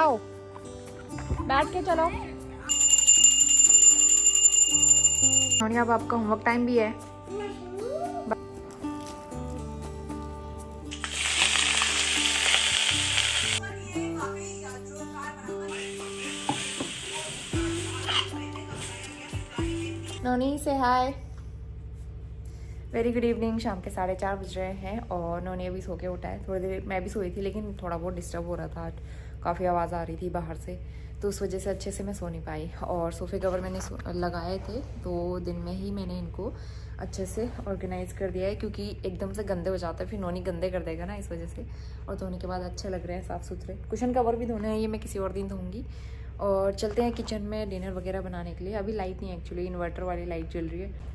आओ बैठ के चलो। नोनी अब आपका होमवर्क टाइम भी है। नोनी से हाय। Very good evening. शाम के 4:30 बज रहे हैं और नोनी अभी सो के उठा है। थोड़ी देर मैं भी सोई थी लेकिन थोड़ा बहुत डिस्टर्ब हो रहा था आज, काफ़ी आवाज़ आ रही थी बाहर से, तो उस वजह से अच्छे से मैं सो नहीं पाई। और सोफ़े कवर मैंने लगाए थे तो दिन में ही मैंने इनको अच्छे से ऑर्गेनाइज़ कर दिया है, क्योंकि एकदम से गंदे हो जाते हैं फिर नोनी गंदे कर देगा ना, इस वजह से। और धोने के बाद अच्छे लग रहे हैं, साफ़ सुथरे। कुशन कवर भी धोने हैं, ये मैं किसी और दिन धोऊंगी। और चलते हैं किचन में डिनर वगैरह बनाने के लिए। अभी लाइट नहीं है एक्चुअली, इन्वर्टर वाली लाइट जल रही है।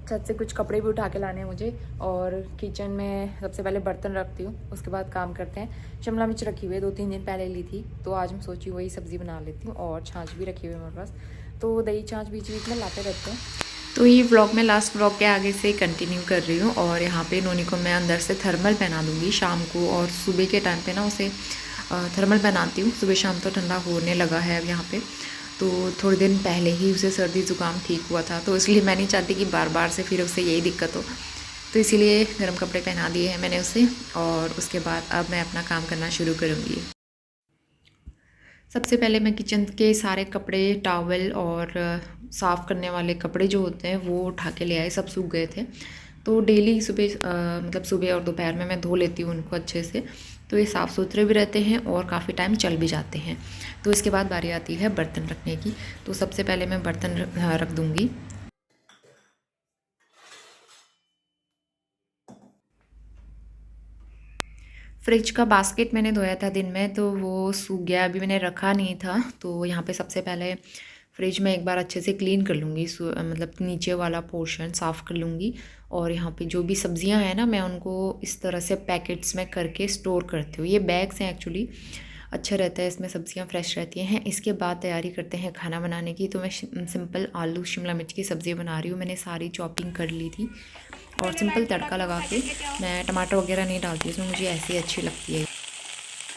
छत से कुछ कपड़े भी उठा के लाने हैं मुझे। और किचन में सबसे पहले बर्तन रखती हूँ, उसके बाद काम करते हैं। शिमला मिर्च रखी हुई है, 2-3 दिन पहले ली थी, तो आज मैं सोची वही सब्ज़ी बना लेती हूँ। और छाछ भी रखी हुई है मेरे पास, तो दही छाछ बीच बीच में लाते रहते हैं। तो ये व्लॉग मैं लास्ट व्लॉग के आगे से कंटिन्यू कर रही हूँ। और यहाँ पे नोनी को मैं अंदर से थर्मल पहना दूँगी शाम को, और सुबह के टाइम पे ना उसे थर्मल पहनाती हूँ। सुबह शाम तो ठंडा होने लगा है अब यहाँ पे, तो थोड़े दिन पहले ही उसे सर्दी ज़ुकाम ठीक हुआ था, तो इसलिए मैं नहीं चाहती कि बार बार से फिर उसे यही दिक्कत हो, तो इसीलिए गर्म कपड़े पहना दिए हैं मैंने उसे। और उसके बाद अब मैं अपना काम करना शुरू करूँगी। सबसे पहले मैं किचन के सारे कपड़े, टॉवल और साफ़ करने वाले कपड़े जो होते हैं वो उठा के ले आए, सब सूख गए थे। तो डेली सुबह मतलब सुबह और दोपहर में मैं धो लेती हूँ उनको अच्छे से, तो ये साफ़ सुथरे भी रहते हैं और काफ़ी टाइम चल भी जाते हैं। तो इसके बाद बारी आती है बर्तन रखने की। तो सबसे पहले मैं बर्तन रख दूँगी। फ्रिज का बास्केट मैंने धोया था दिन में, तो वो सूख गया, अभी मैंने रखा नहीं था। तो यहाँ पे सबसे पहले फ्रिज में एक बार अच्छे से क्लीन कर लूँगी, मतलब नीचे वाला पोर्शन साफ़ कर लूँगी। और यहाँ पे जो भी सब्जियां हैं ना, मैं उनको इस तरह से पैकेट्स में करके स्टोर करती हूँ। ये बैग्स हैं एक्चुअली, अच्छा रहता है, इसमें सब्जियां फ्रेश रहती हैं। इसके बाद तैयारी करते हैं खाना बनाने की। तो मैं सिंपल आलू शिमला मिर्च की सब्ज़ी बना रही हूँ। मैंने सारी चॉपिंग कर ली थी और सिंपल तड़का लगा के, मैं टमाटर वगैरह नहीं डालती इसमें, मुझे ऐसे ही अच्छी लगती है।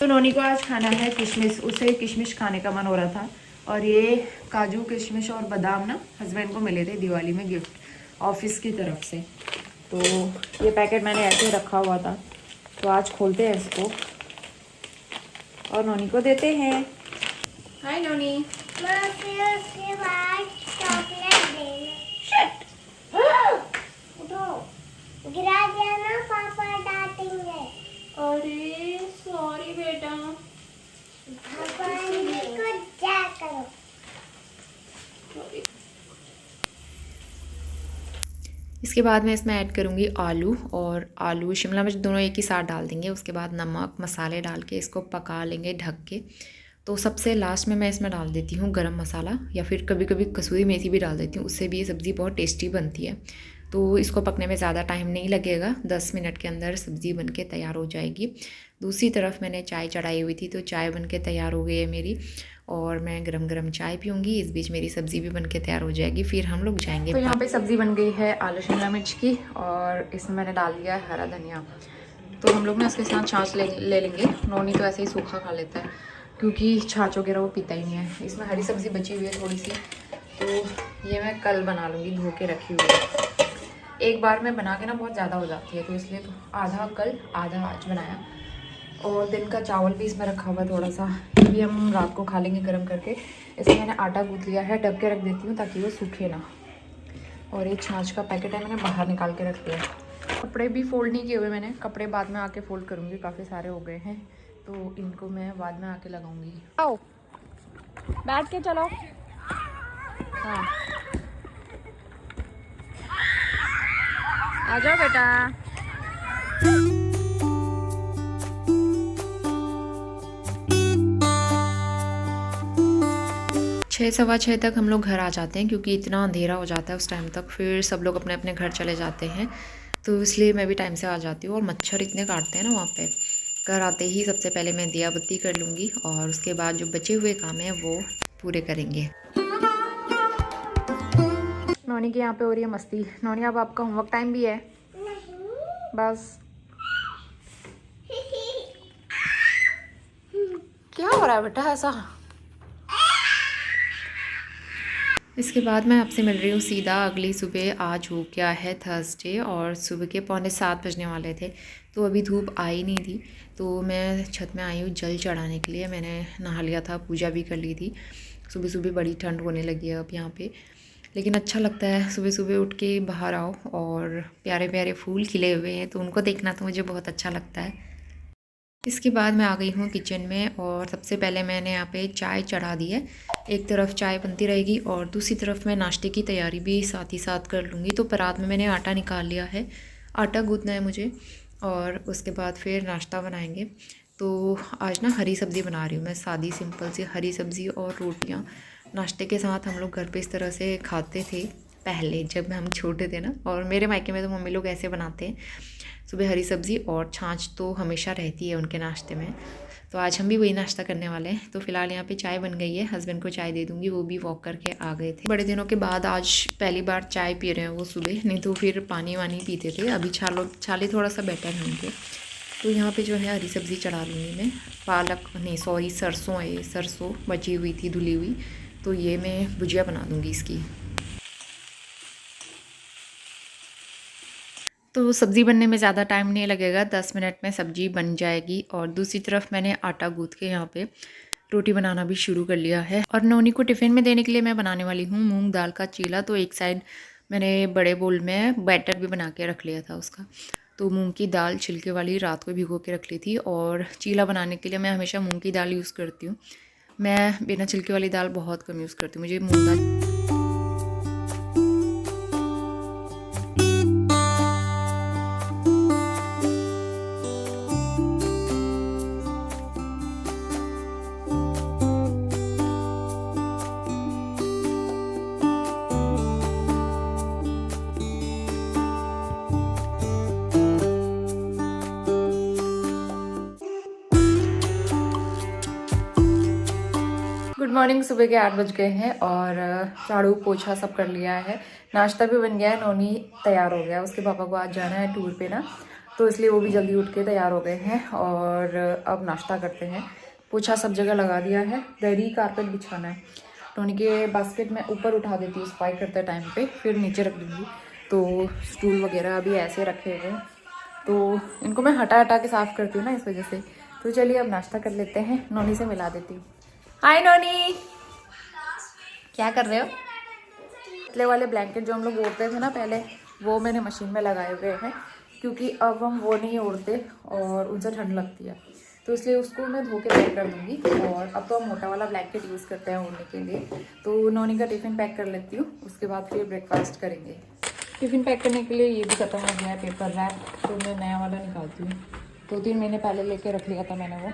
तो नोनी को आज खाना है किशमिश, उसे किशमिश खाने का मन हो रहा था। और ये काजू किशमिश और बादाम ना हस्बैंड को मिले थे दिवाली में गिफ्ट ऑफिस की तरफ से, तो ये पैकेट मैंने ऐसे रखा हुआ था, तो आज खोलते हैं इसको और नोनी को देते हैं। हाय नोनी। उसके बाद चॉकलेट देना। शिट, उठाओ, गिरा दिया ना पापा डांटेंगे। अरे सॉरी बेटा। पापा को क्या करो। इसके बाद मैं इसमें ऐड करूँगी आलू, और आलू शिमला मिर्च दोनों एक ही साथ डाल देंगे। उसके बाद नमक मसाले डाल के इसको पका लेंगे ढक के। तो सबसे लास्ट में मैं इसमें डाल देती हूँ गरम मसाला, या फिर कभी कभी कसूरी मेथी भी डाल देती हूँ, उससे भी ये सब्ज़ी बहुत टेस्टी बनती है। तो इसको पकने में ज़्यादा टाइम नहीं लगेगा, 10 मिनट के अंदर सब्ज़ी बन के तैयार हो जाएगी। दूसरी तरफ मैंने चाय चढ़ाई हुई थी, तो चाय बन के तैयार हो गई है मेरी, और मैं गरम गरम चाय पीऊँगी। इस बीच मेरी सब्ज़ी भी बन के तैयार हो जाएगी, फिर हम लोग जाएंगे। तो यहाँ पे सब्ज़ी बन गई है आलू शिमला मिर्च की, और इसमें मैंने डाल दिया है हरा धनिया। तो हम लोग ना इसके साथ छाछ ले लेंगे। नोनी तो ऐसे ही सूखा खा लेता है, क्योंकि छाछ वगैरह वो पीता ही नहीं है। इसमें हरी सब्ज़ी बची हुई है थोड़ी सी, तो ये मैं कल बना लूँगी, धो के रखी हुई है। एक बार में बना के ना बहुत ज़्यादा हो जाती है, तो इसलिए तो आधा कल आधा आज बनाया। और दिन का चावल भी इसमें रखा हुआ है थोड़ा सा, ये भी हम रात को खा लेंगे गर्म करके। इसमें मैंने आटा गूँथ लिया है, ढक के रख देती हूँ ताकि वो सूखे ना। और ये छाछ का पैकेट है, मैंने बाहर निकाल के रख दिया। कपड़े भी फोल्ड नहीं किए हुए मैंने, कपड़े बाद में आके फोल्ड करूँगी, काफ़ी सारे हो गए हैं, तो इनको मैं बाद में आके लगाऊंगी। आओ बैठ के चलो। हाँ आ जाओ बेटा। 6-6:15 तक हम लोग घर आ जाते हैं, क्योंकि इतना अंधेरा हो जाता है उस टाइम तक, फिर सब लोग अपने अपने घर चले जाते हैं, तो इसलिए मैं भी टाइम से आ जाती हूँ। और मच्छर इतने काटते हैं ना वहाँ पे। घर आते ही सबसे पहले मैं दिया बत्ती कर लूँगी, और उसके बाद जो बचे हुए काम हैं वो पूरे करेंगे। नोनी के यहाँ पे हो रही है मस्ती। नोनी अब आपका होमवर्क टाइम भी है, बस। क्या हो रहा है बेटा ऐसा? इसके बाद मैं आपसे मिल रही हूँ सीधा अगली सुबह। आज हो गया है थर्सडे और सुबह के 6:45 बजने वाले थे, तो अभी धूप आई नहीं थी। तो मैं छत में आई हूँ जल चढ़ाने के लिए। मैंने नहा लिया था, पूजा भी कर ली थी। सुबह सुबह बड़ी ठंड होने लगी है अब यहाँ पे, लेकिन अच्छा लगता है सुबह सुबह उठ के बाहर आओ और प्यारे प्यारे फूल खिले हुए हैं तो उनको देखना तो मुझे बहुत अच्छा लगता है। इसके बाद मैं आ गई हूँ किचन में और सबसे पहले मैंने यहाँ पे चाय चढ़ा दी है। एक तरफ चाय बनती रहेगी और दूसरी तरफ मैं नाश्ते की तैयारी भी साथ ही साथ कर लूँगी। तो परात में मैंने आटा निकाल लिया है, आटा गूँथना है मुझे और उसके बाद फिर नाश्ता बनाएंगे। तो आज ना हरी सब्ज़ी बना रही हूँ मैं, सादी सिंपल सी हरी सब्ज़ी और रोटियाँ। नाश्ते के साथ हम लोग घर पे इस तरह से खाते थे पहले जब हम छोटे थे ना, और मेरे मायके में तो मम्मी लोग ऐसे बनाते हैं। सुबह हरी सब्ज़ी और छाछ तो हमेशा रहती है उनके नाश्ते में, तो आज हम भी वही नाश्ता करने वाले हैं। तो फिलहाल यहाँ पे चाय बन गई है, हस्बैंड को चाय दे दूँगी, वो भी वॉक करके आ गए थे। बड़े दिनों के बाद आज पहली बार चाय पी रहे हैं वो सुबह, नहीं तो फिर पानी वानी पीते थे। अभी छाले थोड़ा सा बेटर है उनके। तो यहाँ पे जो है हरी सब्ज़ी चढ़ा लूँगी मैं। पालक नहीं सॉरी सरसों है, सरसों बची हुई थी धुली हुई, तो ये मैं भुजिया बना दूँगी इसकी। तो सब्ज़ी बनने में ज़्यादा टाइम नहीं लगेगा, 10 मिनट में सब्ज़ी बन जाएगी। और दूसरी तरफ मैंने आटा गूँथ के यहाँ पे रोटी बनाना भी शुरू कर लिया है। और नोनी को टिफ़िन में देने के लिए मैं बनाने वाली हूँ मूंग दाल का चीला। तो एक साइड मैंने बड़े बोल में बैटर भी बना के रख लिया था उसका। तो मूंग की दाल छिलके वाली रात को भिगो के रख ली थी। और चीला बनाने के लिए मैं हमेशा मूँग की दाल यूज़ करती हूँ। मैं बिना छिलके वाली दाल बहुत कम यूज़ करती हूँ, मुझे मूँग दाल। Good morning. सुबह के 8 बज गए हैं और झाड़ू पोछा सब कर लिया है, नाश्ता भी बन गया है। नोनी तैयार हो गया, उसके पापा को आज जाना है टूर पे ना, तो इसलिए वो भी जल्दी उठ के तैयार हो गए हैं। और अब नाश्ता करते हैं। पोछा सब जगह लगा दिया है, दरी कारपेट बिछाना है। नोनी के बास्केट में ऊपर उठा देती हूँ सफाई करते टाइम पे, फिर नीचे रख दूँगी। तो स्टूल वगैरह अभी ऐसे रखे हुए हैं, तो इनको मैं हटा हटा के साफ़ करती हूँ ना, इस वजह से। तो चलिए अब नाश्ता कर लेते हैं, नोनी से मिला देती हूँ। हाय नोनी, क्या कर रहे हो? पतले वाले ब्लैंकेट जो हम लोग ओढ़ते थे ना पहले, वो मैंने मशीन में लगाए हुए हैं, क्योंकि अब हम वो नहीं ओढ़ते और उनसे ठंड लगती है, तो इसलिए उसको मैं धो के पैक कर दूँगी। और अब तो हम मोटा वाला ब्लैंकेट यूज़ करते हैं ओढ़ने के लिए। तो नोनी का टिफ़िन पैक कर लेती हूँ, उसके बाद फिर ब्रेकफास्ट करेंगे। टिफ़िन पैक करने के लिए ये भी ख़त्म हो गया है पेपर रैप, तो मैं नया वाला निकालती हूँ। 2-3 महीने पहले लेके रख लिया था मैंने वो।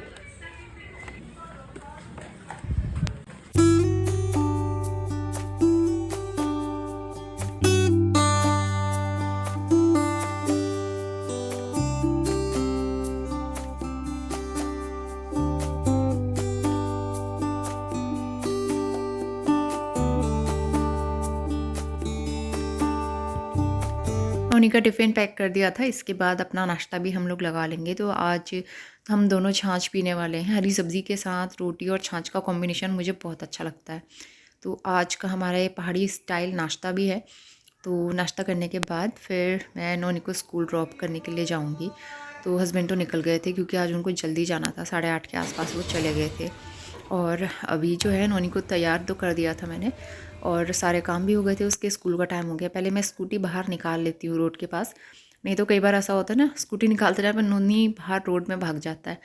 नोनी का टिफ़िन पैक कर दिया था, इसके बाद अपना नाश्ता भी हम लोग लगा लेंगे। तो आज हम दोनों छाछ पीने वाले हैं। हरी सब्ज़ी के साथ रोटी और छाछ का कॉम्बिनेशन मुझे बहुत अच्छा लगता है। तो आज का हमारा ये पहाड़ी स्टाइल नाश्ता भी है। तो नाश्ता करने के बाद फिर मैं नोनी को स्कूल ड्रॉप करने के लिए जाऊँगी। तो हस्बैंड तो निकल गए थे क्योंकि आज उनको जल्दी जाना था, 8:30 के आसपास वो चले गए थे। और अभी जो है नोनी को तैयार तो कर दिया था मैंने और सारे काम भी हो गए थे, उसके स्कूल का टाइम हो गया। पहले मैं स्कूटी बाहर निकाल लेती हूँ रोड के पास, नहीं तो कई बार ऐसा होता है ना स्कूटी निकालते टाइम पर नोनी बाहर रोड में भाग जाता है,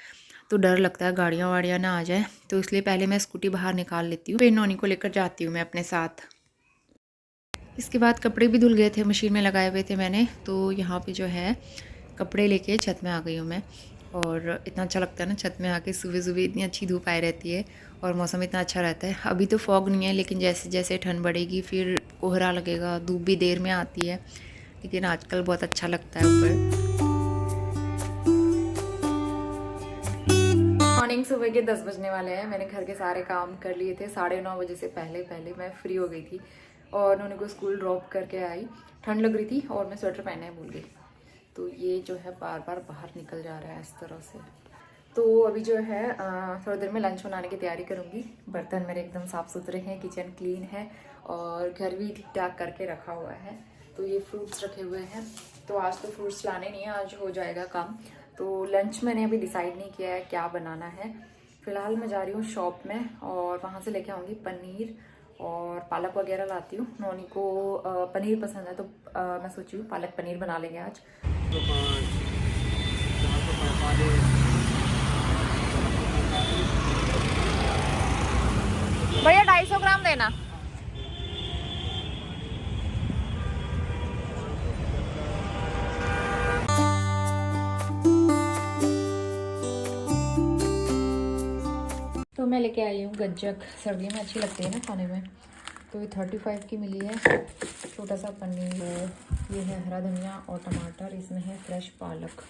तो डर लगता है गाड़ियाँ वाड़ियाँ ना आ जाए, तो इसलिए पहले मैं स्कूटी बाहर निकाल लेती हूँ, फिर नोनी को लेकर जाती हूँ मैं अपने साथ। इसके बाद कपड़े भी धुल गए थे, मशीन में लगाए हुए थे मैंने, तो यहाँ पे जो है कपड़े लेके छत में आ गई हूँ मैं। और इतना अच्छा लगता है ना छत में आके, सुबह सुबह इतनी अच्छी धूप आई रहती है और मौसम इतना अच्छा रहता है। अभी तो फॉग नहीं है, लेकिन जैसे जैसे ठंड बढ़ेगी फिर कोहरा लगेगा, धूप भी देर में आती है, लेकिन आजकल बहुत अच्छा लगता है ऊपर। मॉर्निंग सुबह के 10 बजने वाले हैं। मैंने घर के सारे काम कर लिए थे, 9:30 बजे से पहले मैं फ्री हो गई थी और उन्होंने को स्कूल ड्रॉप करके आई। ठंड लग रही थी और मैं स्वेटर पहनना भूल गई, तो ये जो है बार बार बाहर निकल जा रहा है इस तरह से। तो अभी जो है थोड़ी देर में लंच बनाने की तैयारी करूँगी। बर्तन मेरे एकदम साफ़ सुथरे हैं, किचन क्लीन है और घर भी ठीक ठाक करके रखा हुआ है। तो ये फ्रूट्स रखे हुए हैं, तो आज तो फ्रूट्स लाने नहीं है, आज हो जाएगा काम। तो लंच मैंने अभी डिसाइड नहीं किया है क्या बनाना है। फ़िलहाल मैं जा रही हूँ शॉप में और वहाँ से लेके आऊँगी पनीर और पालक वगैरह लाती हूँ। नोनी को पनीर पसंद है, तो मैं सोची हूँ पालक पनीर बना लेंगे आज। भैया 250 ग्राम देना। तो मैं लेके आई हूँ गज्जक, सर्दियों में अच्छी लगती है ना खाने में। तो ये 35 की मिली है। छोटा सा पनीर, ये है हरा धनिया और टमाटर, इसमें है फ्रेश पालक।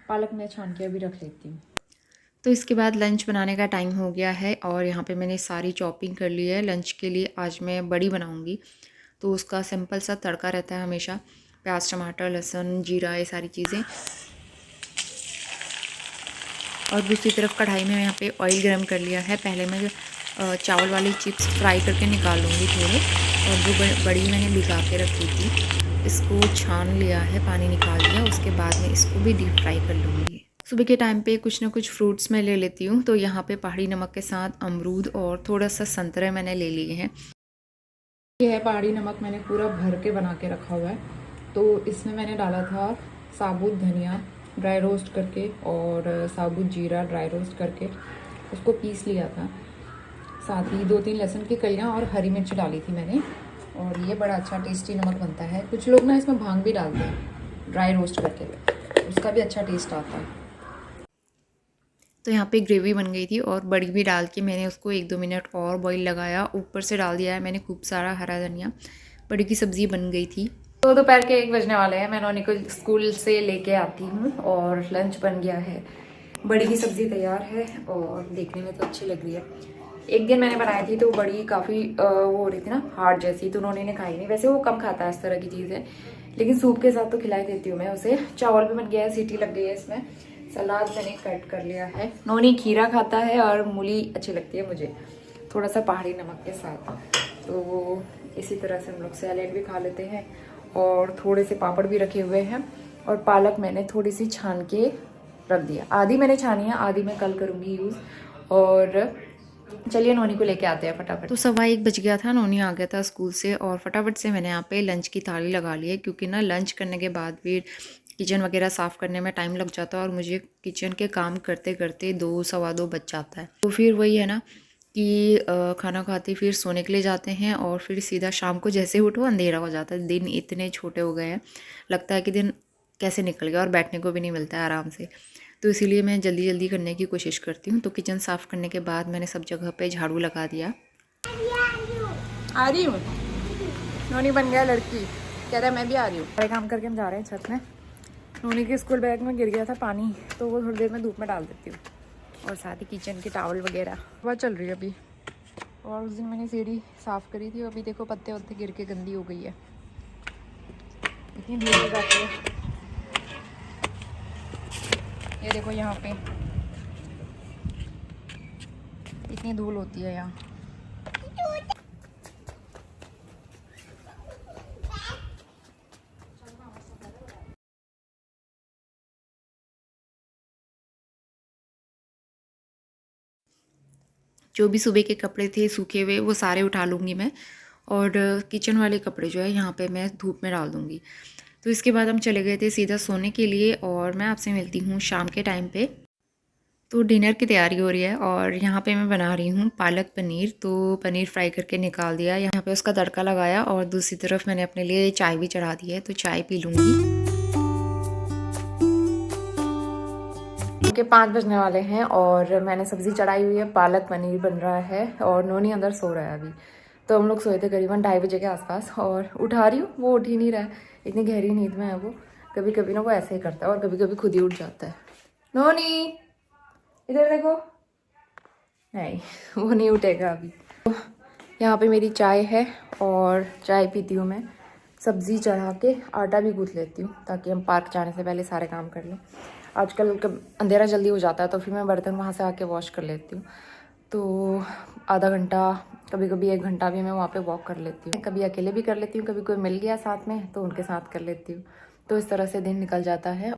पालक मैं छान के अभी रख लेती हूँ। तो इसके बाद लंच बनाने का टाइम हो गया है और यहाँ पे मैंने सारी चॉपिंग कर ली है। लंच के लिए आज मैं बड़ी बनाऊँगी, तो उसका सिंपल सा तड़का रहता है हमेशा, प्याज टमाटर लहसुन जीरा ये सारी चीज़ें। और दूसरी तरफ कढ़ाई में यहाँ पे ऑयल गरम कर लिया है। पहले मैं चावल वाली चिप्स फ्राई करके निकाल लूँगी थोड़े, और जो बड़ी मैंने भिगा के रखी थी इसको छान लिया है, पानी निकाल लिया। उसके बाद में इसको भी डीप फ्राई कर लूँगी। सुबह के टाइम पे कुछ ना कुछ फ्रूट्स मैं ले लेती हूँ। तो यहाँ पे पहाड़ी नमक के साथ अमरूद और थोड़ा सा संतरे मैंने ले लिए हैं। ये है पहाड़ी नमक, मैंने पूरा भर के बना के रखा हुआ है। तो इसमें मैंने डाला था साबुत धनिया ड्राई रोस्ट करके और साबुत जीरा ड्राई रोस्ट करके उसको पीस लिया था। साथ ही 2-3 लहसुन की कलियाँ और हरी मिर्च डाली थी मैंने। और ये बड़ा अच्छा टेस्टी नमक बनता है। कुछ लोग ना इसमें भांग भी डालते हैं ड्राई रोस्ट करके, उसका भी अच्छा टेस्ट आता है। तो यहाँ पे ग्रेवी बन गई थी और बड़ी भी डाल के मैंने उसको 1-2 मिनट और बॉईल लगाया। ऊपर से डाल दिया है मैंने खूब सारा हरा धनिया। बड़ी की सब्ज़ी बन गई थी। तो दोपहर के 1 बजने वाले हैं। मैं नोनी को स्कूल से लेके आती हूँ और लंच बन गया है। बड़ी की सब्ज़ी तैयार है और देखने में तो अच्छी लग रही है। एक दिन मैंने बनाई थी तो बड़ी काफ़ी वो हो रही थी ना हार्ड जैसी, तो उन्होंने ने खाई नहीं। वैसे वो कम खाता है इस तरह की चीज़ें, लेकिन सूप के साथ तो खिलाई देती हूँ मैं उसे। चावल भी बन गया है, सीटी लग गई है इसमें। सलाद मैंने कट कर लिया है। नोनी खीरा खाता है और मूली अच्छी लगती है मुझे, थोड़ा सा पहाड़ी नमक के साथ। तो वो इसी तरह से हम लोग सैलेड भी खा लेते हैं। और थोड़े से पापड़ भी रखे हुए हैं। और पालक मैंने थोड़ी सी छान के रख दिया, आधी मैंने छानी है, आधी मैं कल करूँगी यूज़। और चलिए नोनी को लेके आते हैं फटाफट। तो 1:15 बज गया था, नोनी आ गया था स्कूल से और फटाफट से मैंने यहाँ पे लंच की थाली लगा ली है। क्योंकि ना लंच करने के बाद फिर किचन वगैरह साफ़ करने में टाइम लग जाता है और मुझे किचन के काम करते करते 2 सवा 2 बज जाता है। तो फिर वही है ना कि खाना खाते फिर सोने के लिए जाते हैं और फिर सीधा शाम को जैसे उठो अंधेरा हो जाता है। दिन इतने छोटे हो गए हैं, लगता है कि दिन कैसे निकल गया और बैठने को भी नहीं मिलता है आराम से। तो इसीलिए मैं जल्दी जल्दी करने की कोशिश करती हूँ। तो किचन साफ़ करने के बाद मैंने सब जगह पे झाड़ू लगा दिया। आ रही हूँ, नोनी बन गया लड़की, कह रहा है मैं भी आ रही हूँ। सारे काम करके हम जा रहे हैं छत में। नोनी के स्कूल बैग में गिर गया था पानी, तो वो थोड़ी देर में धूप में डाल देती हूँ। और साथ ही किचन के टावल वगैरह वह चल रही है अभी। और उस दिन मैंने सीढ़ी साफ़ करी थी, अभी देखो पत्ते वत्ते गिर के गंदी हो गई है, इतनी धूल हो जाती है। ये देखो यहाँ पे इतनी धूल होती है यहाँ। जो भी सुबह के कपड़े थे सूखे हुए वो सारे उठा लूँगी मैं। और किचन वाले कपड़े जो है यहाँ पे मैं धूप में डाल दूँगी। तो इसके बाद हम चले गए थे सीधा सोने के लिए और मैं आपसे मिलती हूँ शाम के टाइम पे। तो डिनर की तैयारी हो रही है और यहाँ पे मैं बना रही हूँ पालक पनीर। तो पनीर फ्राई करके निकाल दिया, यहाँ पे उसका तड़का लगाया और दूसरी तरफ मैंने अपने लिए चाय भी चढ़ा दी है, तो चाय पी लूँगी। के 5 बजने वाले हैं और मैंने सब्ज़ी चढ़ाई हुई है, पालक पनीर बन रहा है और नोनी अंदर सो रहा है अभी। तो हम लोग सोए थे करीबन 2:30 बजे के आसपास और उठा रही हूँ, वो उठ ही नहीं रहा है, इतनी गहरी नींद में है वो। कभी कभी ना वो ऐसे ही करता है और कभी कभी खुद ही उठ जाता है। नोनी इधर देखो, नहीं वो नहीं उठेगा अभी। तो यहाँ पे मेरी चाय है और चाय पीती हूँ मैं। सब्ज़ी चढ़ा के आटा भी गूँथ लेती हूँ ताकि हम पार्क जाने से पहले सारे काम कर लें। आजकल अंधेरा जल्दी हो जाता है तो फिर मैं बर्तन वहाँ से आके वॉश कर लेती हूँ। तो आधा घंटा, कभी कभी 1 घंटा भी मैं वहाँ पे वॉक कर लेती हूँ। कभी अकेले भी कर लेती हूँ, कभी कोई मिल गया साथ में तो उनके साथ कर लेती हूँ। तो इस तरह से दिन निकल जाता है।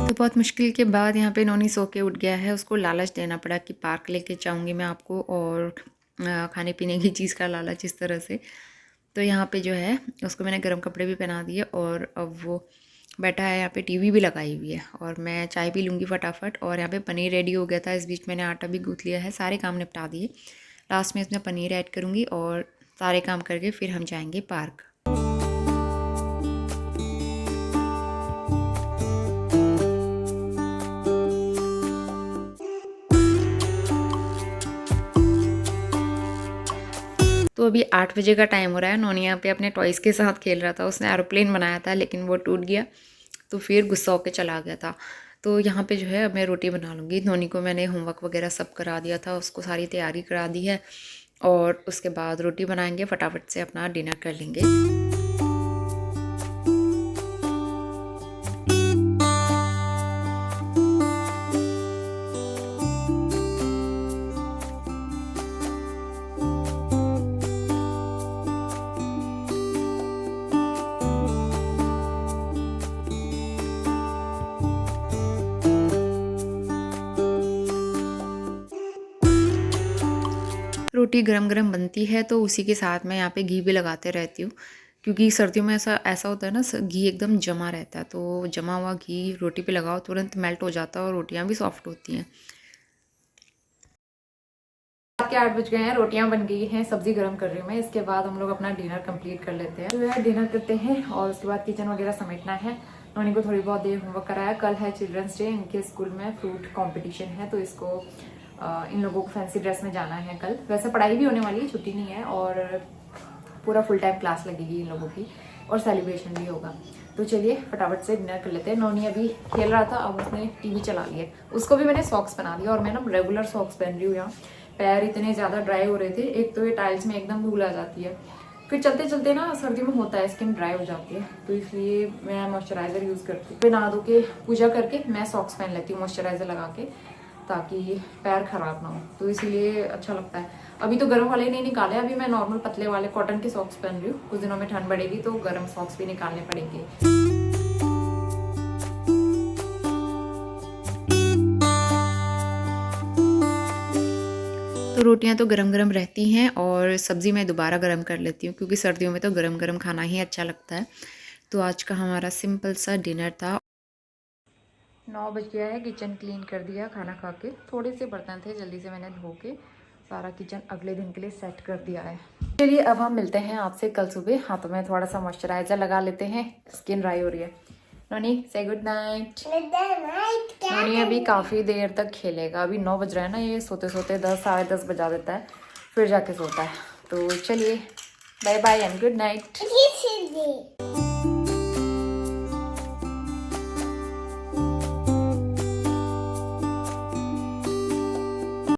तो बहुत मुश्किल के बाद यहाँ पे नोनी सो के उठ गया है। उसको लालच देना पड़ा कि पार्क लेके जाऊँगी मैं आपको, और खाने पीने की चीज़ का लालच इस तरह से। तो यहाँ पे जो है उसको मैंने गर्म कपड़े भी पहना दिए और अब वो बैठा है। यहाँ पे टीवी भी लगाई हुई है और मैं चाय पी लूँगी फटाफट। और यहाँ पे पनीर रेडी हो गया था। इस बीच मैंने आटा भी गूँथ लिया है, सारे काम निपटा दिए। लास्ट में इसमें पनीर ऐड करूँगी और सारे काम करके फिर हम जाएंगे पार्क। तो अभी 8 बजे का टाइम हो रहा है। नोनी यहाँ पे अपने टॉयज़ के साथ खेल रहा था। उसने एरोप्लेन बनाया था लेकिन वो टूट गया तो फिर गुस्सा होकर चला गया था। तो यहाँ पे जो है अब मैं रोटी बना लूँगी। नोनी को मैंने होमवर्क वगैरह सब करा दिया था, उसको सारी तैयारी करा दी है और उसके बाद रोटी बनाएंगे, फटाफट से अपना डिनर कर लेंगे। रोटी गरम गरम बनती है तो उसी के साथ मैं यहाँ पे घी भी लगाते रहती हूँ, क्योंकि सर्दियों में ऐसा होता है ना, घी एकदम जमा रहता है। तो जमा हुआ घी रोटी पे लगाओ, तुरंत मेल्ट हो जाता है और रोटियाँ भी सॉफ्ट होती हैं। रात के 8 बज गए हैं, रोटियाँ बन गई हैं, सब्जी गर्म कर रही हूँ मैं। इसके बाद हम लोग अपना डिनर कंप्लीट कर लेते हैं। तो वह डिनर करते हैं और उसके बाद किचन वगैरह समेटना है। नोनी को थोड़ी बहुत देर होमवर्क कराया। कल है चिल्ड्रंस डे, इनके स्कूल में फ्रूट कॉम्पिटिशन है तो इसको इन लोगों को फैंसी ड्रेस में जाना है कल। वैसे पढ़ाई भी होने वाली है, छुट्टी नहीं है और पूरा फुल टाइम क्लास लगेगी इन लोगों की और सेलिब्रेशन भी होगा। तो चलिए फटाफट से डिनर कर लेते हैं। नोनी अभी खेल रहा था, अब उसने टीवी चला लिया। उसको भी मैंने सॉक्स पहना दिया और मैं ना रेगुलर सॉक्स पहन रही हूँ। यहाँ पैर इतने ज़्यादा ड्राई हो रहे थे, एक तो ये टाइल्स में एकदम धूल आ जाती है, फिर चलते चलते ना सर्दी में होता है स्किन ड्राई हो जाती है, तो इसलिए मैं मॉइस्चराइज़र यूज़ करती हूँ। फिर नहा धो के पूजा करके मैं सॉक्स पहन लेती हूँ मॉइस्चराइज़र लगा के, ताकि पैर खराब ना हो, तो इसीलिए अच्छा लगता है। अभी तो गर्म वाले नहीं निकाले, अभी मैं नॉर्मल पतले वाले कॉटन के सॉक्स पहन रही हूँ। कुछ दिनों में ठंड बढ़ेगी तो गर्म सॉक्स भी निकालने पड़ेंगे। तो रोटियां तो गरम गरम रहती हैं और सब्ज़ी मैं दोबारा गरम कर लेती हूँ, क्योंकि सर्दियों में तो गरम गरम खाना ही अच्छा लगता है। तो आज का हमारा सिंपल सा डिनर था। 9 बज गया है, किचन क्लीन कर दिया खाना खा के। थोड़े से बर्तन थे, जल्दी से मैंने धो के सारा किचन अगले दिन के लिए सेट कर दिया है। चलिए अब हम मिलते हैं आपसे कल सुबह। हाँ, तो मैं थोड़ा सा मॉइस्चराइज़र लगा लेते हैं, स्किन ड्राई हो रही है। नोनी से गुड नाइट। नोनी अभी काफ़ी देर तक खेलेगा। अभी 9 बज रहा है ना, ये सोते सोते 10 साढ़े 10 बजा देता है, फिर जाके सोता है। तो चलिए bye bye and good night.